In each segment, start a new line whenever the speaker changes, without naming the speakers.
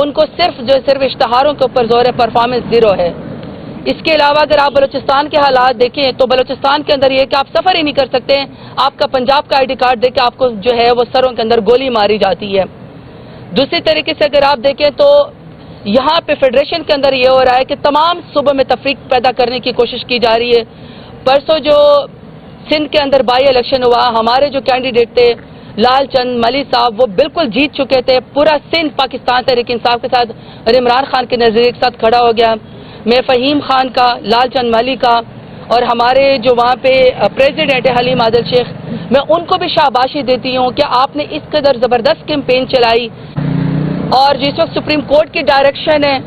ان کو صرف اشتہاروں کے اوپر زور ہے، پرفارمنس زیرو ہے۔ اس کے علاوہ اگر آپ بلوچستان کے حالات دیکھیں تو بلوچستان کے اندر یہ کہ آپ سفر ہی نہیں کر سکتے ہیں، آپ کا پنجاب کا آئی ڈی کارڈ دے کے آپ کو جو ہے وہ سروں کے اندر گولی ماری جاتی ہے۔ دوسری طریقے سے اگر آپ دیکھیں تو یہاں پہ فیڈریشن کے اندر یہ ہو رہا ہے کہ تمام صوبوں میں تفریق پیدا کرنے کی کوشش کی جا رہی ہے۔ پرسوں جو سندھ کے اندر بائی الیکشن ہوا، ہمارے جو کینڈیڈیٹ تھے لال چند ملی صاحب وہ بالکل جیت چکے تھے، پورا سندھ پاکستان تحریک انصاف کے ساتھ اور عمران خان کے نظریے کے ساتھ کھڑا ہو گیا۔ میں فہیم خان کا، لال چند ملی کا اور ہمارے جو وہاں پہ پریزیڈنٹ ہے حلیم عادل شیخ، میں ان کو بھی شاباشی دیتی ہوں کہ آپ نے اس قدر زبردست کیمپین چلائی۔ اور جس وقت سپریم کورٹ کی ڈائریکشن ہے،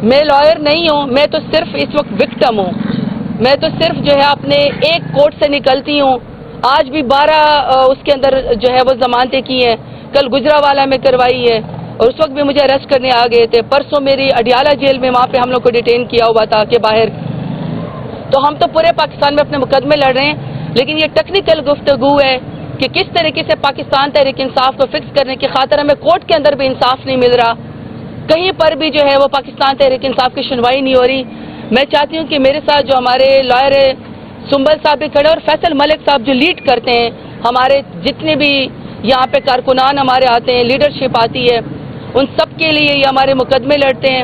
میں لائر نہیں ہوں، میں تو صرف اس وقت وکٹم ہوں، میں تو صرف جو ہے اپنے ایک کورٹ سے نکلتی ہوں۔ آج بھی 12 اس کے اندر جو ہے وہ ضمانتیں کی ہیں، کل گجرانوالہ میں کروائی ہے اور اس وقت بھی مجھے اریسٹ کرنے آ گئے تھے۔ پرسوں میری اڈیالہ جیل میں وہاں پہ ہم لوگ کو ڈیٹین کیا ہوا تھا کہ باہر۔ تو ہم تو پورے پاکستان میں اپنے مقدمے لڑ رہے ہیں، لیکن یہ ٹیکنیکل گفتگو ہے کہ کس طریقے سے پاکستان تحریک انصاف کو فکس کرنے کی خاطر ہمیں کورٹ کے اندر بھی انصاف نہیں مل رہا، کہیں پر بھی جو ہے وہ پاکستان تحریک انصاف کی سنوائی نہیں ہو رہی۔ میں چاہتی ہوں کہ میرے ساتھ جو ہمارے لائر سنبل صاحب بھی کھڑے اور فیصل ملک صاحب جو لیڈ کرتے ہیں، ہمارے جتنے بھی یہاں پہ کارکنان ہمارے آتے ہیں، لیڈرشپ آتی ہے، ان سب کے لیے یہ ہمارے مقدمے لڑتے ہیں۔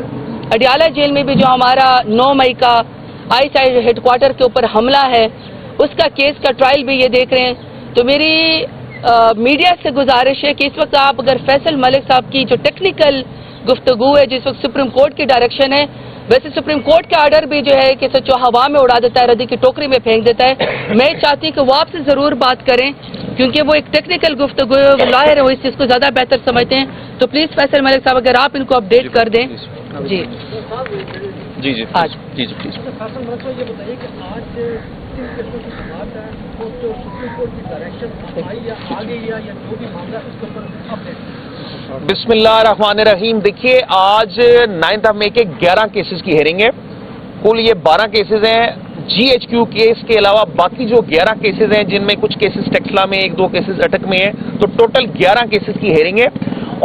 اڈیالہ جیل میں بھی جو ہمارا 9 مئی کا آئی سی آئی ہیڈ کوارٹر کے اوپر حملہ ہے، اس کا کیس کا ٹرائل بھی یہ دیکھ رہے ہیں۔ تو میری میڈیا سے گزارش ہے کہ اس وقت آپ اگر فیصل ملک صاحب کی جو ٹیکنیکل گفتگو ہے جس وقت سپریم کورٹ کی ڈائریکشن ہے، ویسے سپریم کورٹ کا آرڈر بھی جو ہے کہ سچو ہوا میں اڑا دیتا ہے، ردی کی ٹوکری میں پھینک دیتا ہے۔ میں چاہتی ہوں کہ وہ آپ سے ضرور بات کریں کیونکہ وہ ایک ٹیکنیکل گفتگو ہے، لائر ہے، وہ اس چیز کو زیادہ بہتر سمجھتے ہیں۔ تو پلیز فیصل ملک صاحب اگر آپ ان کو اپڈیٹ کر دیں۔ جی
جی جی
آج
جی جی پلیز۔
فیصل ملک صاحب یہ بتائیے کہ آج کن قسموں کی سماعت ہے، اور جو سپریم کورٹ کی ڈائریکشن آئی یا آ گئی ہے یا جو بھی معاملہ اس کے اوپر اپڈیٹ۔
بسم اللہ الرحمن الرحیم۔ دیکھیے آج 9 مئی کے 11 کیسز کی ہیئرنگ ہے، کل یہ 12 کیسز ہیں جی ایچ کیو کیس کے علاوہ، باقی جو 11 کیسز ہیں جن میں کچھ کیسز ٹیکسلا میں، 1-2 کیسز اٹک میں ہیں، تو ٹوٹل 11 کیسز کی ہیئرنگ ہے۔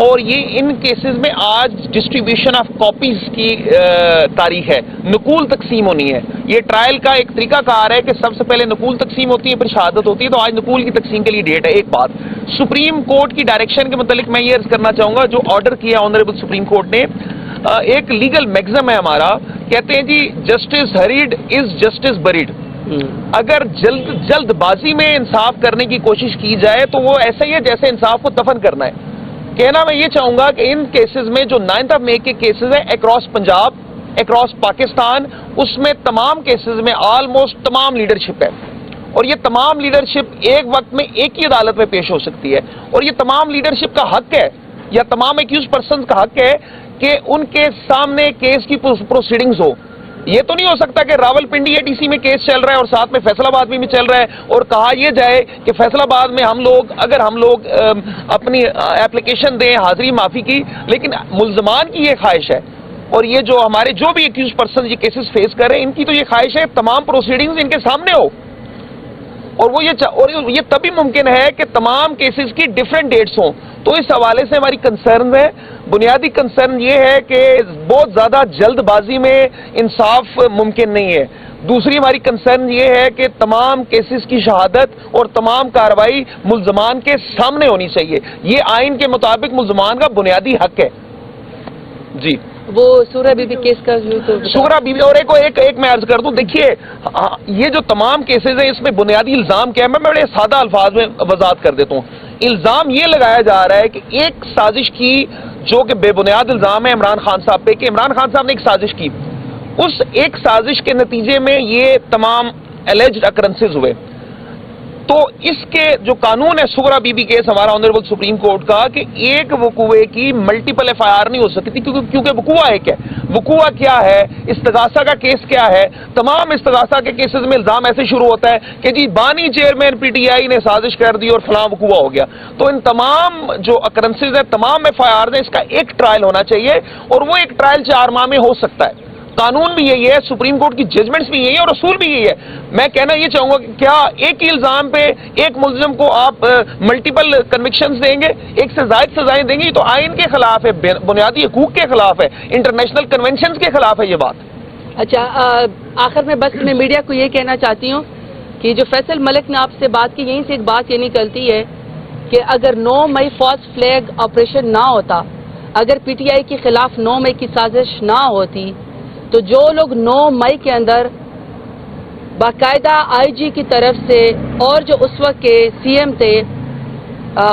اور یہ ان کیسز میں آج ڈسٹریبیوشن آف کاپیز کی تاریخ ہے، نقول تقسیم ہونی ہے۔ یہ ٹرائل کا ایک طریقہ کار ہے کہ سب سے پہلے نقول تقسیم ہوتی ہے، پھر شہادت ہوتی ہے، تو آج نقول کی تقسیم کے لیے ڈیٹ ہے۔ ایک بات سپریم کورٹ کی ڈائریکشن کے متعلق میں یہ عرض کرنا چاہوں گا، جو آرڈر کیا آنریبل سپریم کورٹ نے، ایک لیگل میگزم ہے ہمارا، کہتے ہیں جی جسٹس ہریڈ از جسٹس بریڈ۔ اگر جلد بازی میں انصاف کرنے کی کوشش کی جائے تو وہ ایسا ہی ہے جیسے انصاف کو دفن کرنا ہے۔ کہنا میں یہ چاہوں گا کہ ان کیسز میں جو 9 مئی کے کیسز ہیں اکراس پنجاب، اکراس پاکستان، اس میں تمام کیسز میں آلموسٹ تمام لیڈرشپ ہے، اور یہ تمام لیڈرشپ ایک وقت میں ایک ہی عدالت میں پیش ہو سکتی ہے، اور یہ تمام لیڈرشپ کا حق ہے یا تمام ایکیوز پرسنز کا حق ہے کہ ان کے سامنے کیس کی پروسیڈنگز ہو۔ یہ تو نہیں ہو سکتا کہ راول پنڈی اے ڈی سی میں کیس چل رہا ہے اور ساتھ میں فیصل آباد میں چل رہا ہے، اور کہا یہ جائے کہ فیصل آباد میں اگر ہم لوگ اپنی اپلیکیشن دیں حاضری معافی کی، لیکن ملزمان کی یہ خواہش ہے، اور یہ جو ہمارے جو بھی ایکیوز پرسن یہ کیسز فیس کر رہے ہیں ان کی تو یہ خواہش ہے تمام پروسیڈنگز ان کے سامنے ہو، اور یہ تبھی ممکن ہے کہ تمام کیسز کی ڈیفرنٹ ڈیٹس ہوں۔ تو اس حوالے سے ہماری کنسرن ہے، بنیادی کنسرن یہ ہے کہ بہت زیادہ جلد بازی میں انصاف ممکن نہیں ہے۔ دوسری ہماری کنسرن یہ ہے کہ تمام کیسز کی شہادت اور تمام کارروائی ملزمان کے سامنے ہونی چاہیے، یہ آئین کے مطابق ملزمان کا بنیادی حق ہے۔ جی
وہ سورہ بی بی کیس کا
سورہ بی بی، اور ایک میں عرض کر دوں، دیکھیے یہ جو تمام کیسز ہیں اس میں بنیادی الزام کیا ہے، میں بڑے سادہ الفاظ میں وضاحت کر دیتا ہوں۔ الزام یہ لگایا جا رہا ہے کہ ایک سازش کی، جو کہ بے بنیاد الزام ہے عمران خان صاحب پہ، کہ عمران خان صاحب نے ایک سازش کی، اس ایک سازش کے نتیجے میں یہ تمام الیجڈ اکرنسز ہوئے۔ تو اس کے جو قانون ہے سغرا بی بی کیس ہمارا آنریبل سپریم کورٹ کا، کہ ایک وقوعے کی ملٹیپل ایف آئی آر نہیں ہو سکتی، کیونکہ وقوعہ ایک ہے۔ وقوعہ کیا ہے، استغاثہ کا کیس کیا ہے، تمام استغاثہ کے کیسز میں الزام ایسے شروع ہوتا ہے کہ جی بانی چیئرمین پی ٹی آئی نے سازش کر دی اور فلاں وقوعہ ہو گیا۔ تو ان تمام جو اکرنسز ہیں، تمام ایف آئی آر ہیں، اس کا ایک ٹرائل ہونا چاہیے، اور وہ ایک ٹرائل 4 ماہ میں ہو سکتا ہے۔ قانون بھی یہی ہے, سپریم کورٹ کی ججمنٹس بھی یہی ہے اور اصول بھی یہی ہے. میں کہنا یہ چاہوں گا کہ کیا ایک ہی الزام پہ ایک ملزم کو آپ ملٹیپل کنوکشنز دیں گے, ایک سے زائد سزائیں دیں گے؟ یہ تو آئین کے خلاف ہے, بنیادی حقوق کے خلاف ہے, انٹرنیشنل کنونشنز کے خلاف ہے یہ بات.
اچھا, آخر میں بس میں میڈیا کو یہ کہنا چاہتی ہوں کہ جو فیصل ملک نے آپ سے بات کی, یہیں سے ایک بات یہ نکلتی ہے کہ اگر 9 مئی فالس فلیگ آپریشن نہ ہوتا, اگر پی ٹی آئی کے خلاف 9 مئی کی سازش نہ ہوتی, تو جو لوگ 9 مئی کے اندر باقاعدہ آئی جی کی طرف سے اور جو اس وقت کے سی ایم تھے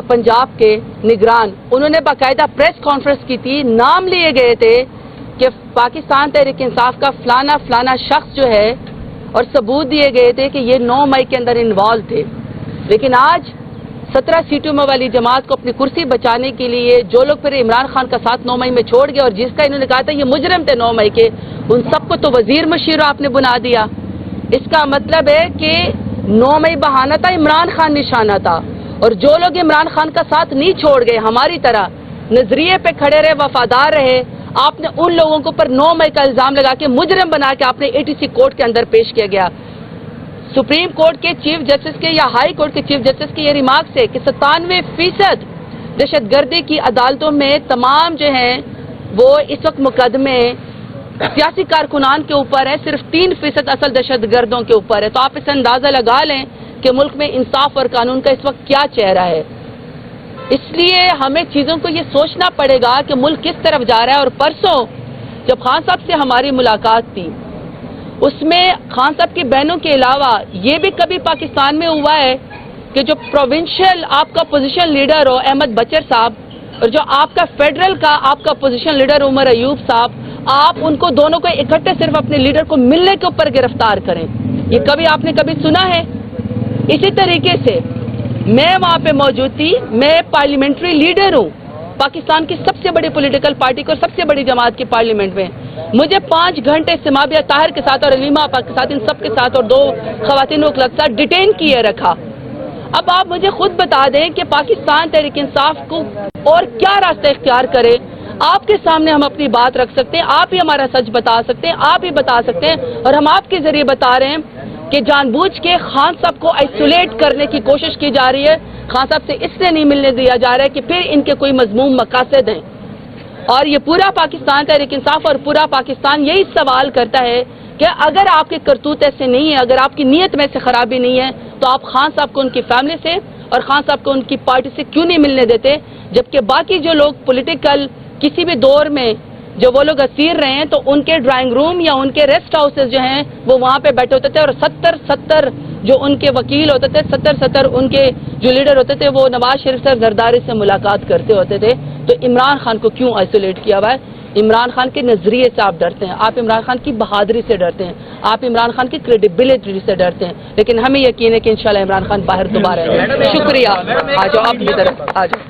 پنجاب کے نگران, انہوں نے باقاعدہ پریس کانفرنس کی تھی, نام لیے گئے تھے کہ پاکستان تحریک انصاف کا فلانا فلانا شخص جو ہے, اور ثبوت دیے گئے تھے کہ یہ 9 مئی کے اندر انوالو تھے. لیکن آج 17 سیٹوں میں والی جماعت کو اپنی کرسی بچانے کے لیے جو لوگ پھر عمران خان کا ساتھ 9 مئی میں چھوڑ گئے, اور جس کا انہوں نے کہا تھا یہ مجرم تھے 9 مئی کے, ان سب کو تو وزیر مشیر آپ نے بنا دیا. اس کا مطلب ہے کہ 9 مئی بہانہ تھا, عمران خان نشانہ تھا, اور جو لوگ عمران خان کا ساتھ نہیں چھوڑ گئے, ہماری طرح نظریے پہ کھڑے رہے, وفادار رہے, آپ نے ان لوگوں کو پر 9 مئی کا الزام لگا کے مجرم بنا کے آپ نے اے ٹی سی کورٹ کے اندر پیش کیا گیا. سپریم کورٹ کے چیف جسٹس کے یا ہائی کورٹ کے چیف جسٹس کے یہ ریمارکس ہے کہ 97% دہشت گردی کی عدالتوں میں تمام جو ہیں وہ اس وقت مقدمے سیاسی کارکنان کے اوپر ہے, صرف 3% اصل دہشت گردوں کے اوپر ہے. تو آپ اس اندازہ لگا لیں کہ ملک میں انصاف اور قانون کا اس وقت کیا چہرہ ہے. اس لیے ہمیں چیزوں کو یہ سوچنا پڑے گا کہ ملک کس طرف جا رہا ہے. اور پرسوں جب خان صاحب سے ہماری ملاقات تھی, اس میں خان صاحب کی بہنوں کے علاوہ یہ بھی کبھی پاکستان میں ہوا ہے کہ جو پروونشل آپ کا پوزیشن لیڈر ہو احمد بچر صاحب, اور جو آپ کا فیڈرل کا آپ کا پوزیشن لیڈر عمر ایوب صاحب, آپ ان کو دونوں کو اکٹھے صرف اپنے لیڈر کو ملنے کے اوپر گرفتار کریں؟ یہ کبھی آپ نے کبھی سنا ہے؟ اسی طریقے سے میں وہاں پہ موجود تھی, میں پارلیمنٹری لیڈر ہوں پاکستان کی سب سے بڑی پولیٹیکل پارٹی کو, سب سے بڑی جماعت کی پارلیمنٹ میں. مجھے 5 گھنٹے سمابیہ طاہر کے ساتھ اور علیمہ آپا کے ساتھ, ان سب کے ساتھ, اور 2 خواتین کو کے ساتھ ڈیٹین کیے رکھا. اب آپ مجھے خود بتا دیں کہ پاکستان تحریک انصاف کو اور کیا راستہ اختیار کرے. آپ کے سامنے ہم اپنی بات رکھ سکتے ہیں, آپ ہی ہمارا سچ بتا سکتے ہیں, آپ ہی بتا سکتے ہیں, اور ہم آپ کے ذریعے بتا رہے ہیں کہ جان بوجھ کے خان صاحب کو آئسولیٹ کرنے کی کوشش کی جا رہی ہے. خان صاحب سے اس لیے نہیں ملنے دیا جا رہا ہے کہ پھر ان کے کوئی مذموم مقاصد ہیں. اور یہ پورا پاکستان تحریک انصاف اور پورا پاکستان یہی سوال کرتا ہے کہ اگر آپ کے کرتوت ایسے نہیں ہیں, اگر آپ کی نیت میں سے خرابی نہیں ہے, تو آپ خان صاحب کو ان کی فیملی سے اور خان صاحب کو ان کی پارٹی سے کیوں نہیں ملنے دیتے, جبکہ باقی جو لوگ پولیٹیکل کسی بھی دور میں جو وہ لوگ اسیر رہے ہیں تو ان کے ڈرائنگ روم یا ان کے ریسٹ ہاؤسز جو ہیں وہ وہاں پہ بیٹھے ہوتے تھے, اور 70 جو ان کے وکیل ہوتے تھے, 70 ان کے جو لیڈر ہوتے تھے وہ نواز شریف سے زرداری سے ملاقات کرتے ہوتے تھے. تو عمران خان کو کیوں آئسولیٹ کیا ہوا ہے؟ عمران خان کے نظریے سے آپ ڈرتے ہیں, آپ عمران خان کی بہادری سے ڈرتے ہیں, آپ عمران خان کی کریڈیبلٹی سے ڈرتے ہیں, لیکن ہمیں یقین ہے کہ انشاءاللہ عمران خان باہر دوبارہ آئیں گے. شکریہ. آ جاؤ آپ کی طرف آ جاؤ.